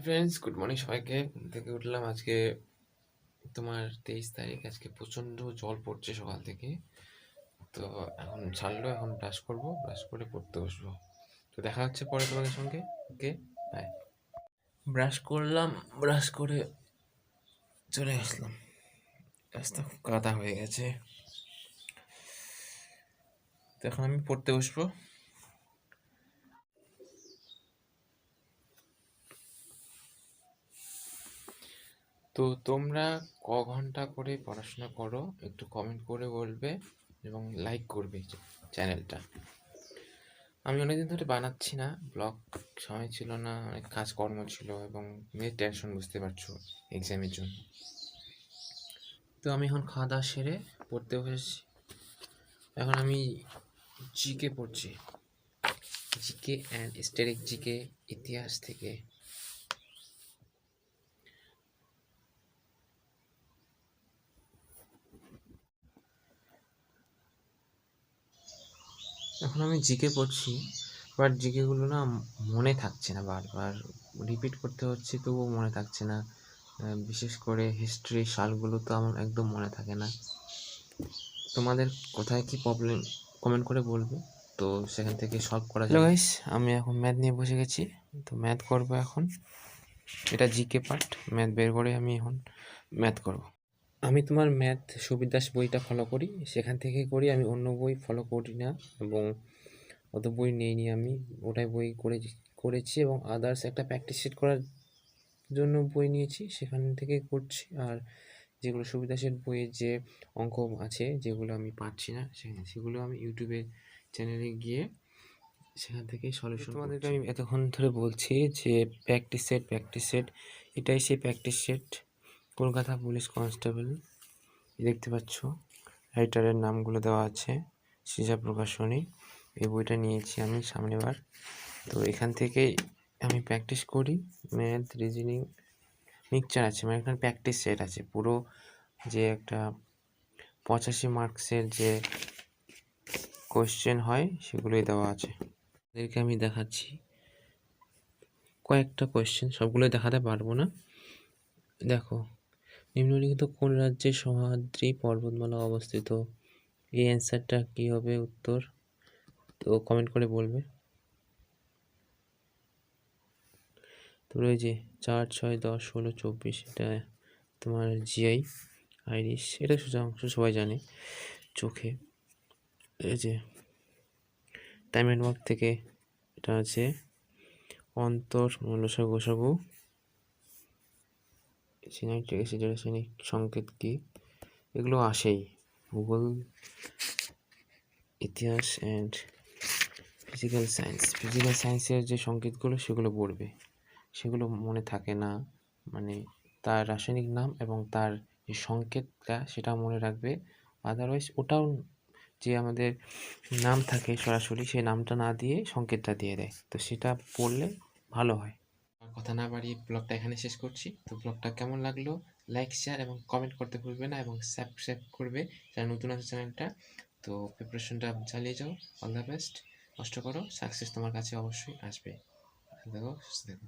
Friends, good morning সবাইকে। ঘুম থেকে উঠলাম আজকে তোমার 23 তারিখ। আজকে প্রচণ্ড জল পড়ছে সকাল থেকে। তো এখন ছাড়লো, এখন ব্রাশ করবো, ব্রাশ করে পড়তে বসবো। তো দেখা হচ্ছে পরে তোমাদের সঙ্গে। ওকে, বাই। ব্রাশ করলাম, ব্রাশ করে চলে আসলাম। রাস্তা খুব কাদা হয়ে গেছে। তো এখন আমি পড়তে বসবো। তো তোমরা ঘন্টা করে পড়াশোনা করো একটু কমেন্ট করে বলবে এবং লাইক করবে চ্যানেলটা। আমি অনেকদিন ধরে বানাচ্ছি না ব্লগ, সময় ছিল না, অনেক কাজকর্ম ছিল এবং মেয়ের টেনশন বুঝতে পারছো এক্সামের জন্য। তো আমি এখন খাওয়া দাওয়া সেরে পড়তে বসেছি। এখন আমি জিকে পড়ছি, জিকে অ্যান্ড স্ট্যাটিক জিকে, ইতিহাস থেকে। এখন আমি জিকে পড়ছি, বাট জিকেগুলো না মনে থাকছে না, বারবার রিপিট করতে হচ্ছে তবুও মনে থাকছে না। বিশেষ করে হিস্ট্রি সালগুলো তো আমার একদম মনে থাকে না। তোমাদের কোথায় কি প্রবলেম কমেন্ট করে বলবে, তো সেখান থেকে সলভ করা যাবে। গাইস, আমি এখন ম্যাথ নিয়ে বসে গেছি। তো ম্যাথ করবো এখন। এটা জিকে পার্ট, ম্যাথ বের করে আমি এখন ম্যাথ করব। আমি তোমার ম্যাথ সুবিদাস বইটা ফলো করি, সেখান থেকে করি। আমি অন্য বই ফলো করি না এবং অত বই নিইনি আমি। ওটাই বই করেছি এবং আদার্স একটা প্র্যাকটিস সেট করার জন্য বই নিয়েছি, সেখান থেকে করছি। আর যেগুলো সুবিধা সেট বইয়ের যে অঙ্ক আছে যেগুলো আমি পারছি না, সেগুলো আমি ইউটিউবে চ্যানেলে গিয়ে সেখান থেকে সলিউশন। তোমাদেরকে আমি এতক্ষণ ধরে বলছি যে প্র্যাকটিস সেট, এটাই সেই practice set. Kolkata police constable, দেখতে পাচ্ছ রাইটারের নামগুলো দেওয়া আছে, সৃজা প্রকাশনী। এই বইটা নিয়েছি আমি সামনেবার। তো এখান থেকেই আমি প্র্যাকটিস করি। ম্যাথ, রিজনিং মিক্সচার আছে, মানে এখানে প্র্যাকটিস সেট আছে পুরো। যে একটা 85 মার্কসের যে কোয়েশ্চেন হয় সেগুলোই দেওয়া আছে। এদেরকে আমি দেখাচ্ছি কয়েকটা কোয়েশ্চেন, সবগুলোই দেখাতে পারবো না। দেখো, নিম্নলিখিত কোন রাজ্যের সহ্যাদ্রি পর্বতমালা অবস্থিত? এই অ্যান্সারটা কী হবে উত্তর, তো কমেন্ট করে বলবে। তো ওই যে 4, 6, 10, 16, 24, এটা তোমার জিআই আইরিশ, এটা সোজা অংশ সবাই জানে চোখে। এই যে টাইম অ্যান্ড ওয়ার্ক থেকে এটা আছে অন্তর লসাগু গোসাগু, সিনাইট্রিক অ্যাসিড রাসায়নিক সংকেত কি, এগুলো আসেই। ভূগোল, ইতিহাস অ্যান্ড ফিজিক্যাল সায়েন্সের যে সংকেতগুলো সেগুলো পড়বে, সেগুলো মনে থাকে না, মানে তার রাসায়নিক নাম এবং তার যে সংকেতটা সেটা মনে রাখবে। আদারওয়াইজ ওটাও যে আমাদের নাম থাকে সরাসরি, সেই নামটা না দিয়ে সংকেতটা দিয়ে দেয়, তো সেটা পড়লে ভালো হয়। কথা না বাড়িয়ে ব্লগটা এখানে শেষ করছি। তো ব্লগটা কেমন লাগলো লাইক, শেয়ার এবং কমেন্ট করতে ভুলবে না এবং সাবস্ক্রাইব করবে যারা নতুন আছে চ্যানেলটা। তো প্রিপারেশনটা চালিয়ে যাও, অল দ্য বেস্ট, কষ্ট করো, সাকসেস তোমার কাছে অবশ্যই আসবে। দেখো, সুস্থ দেখো।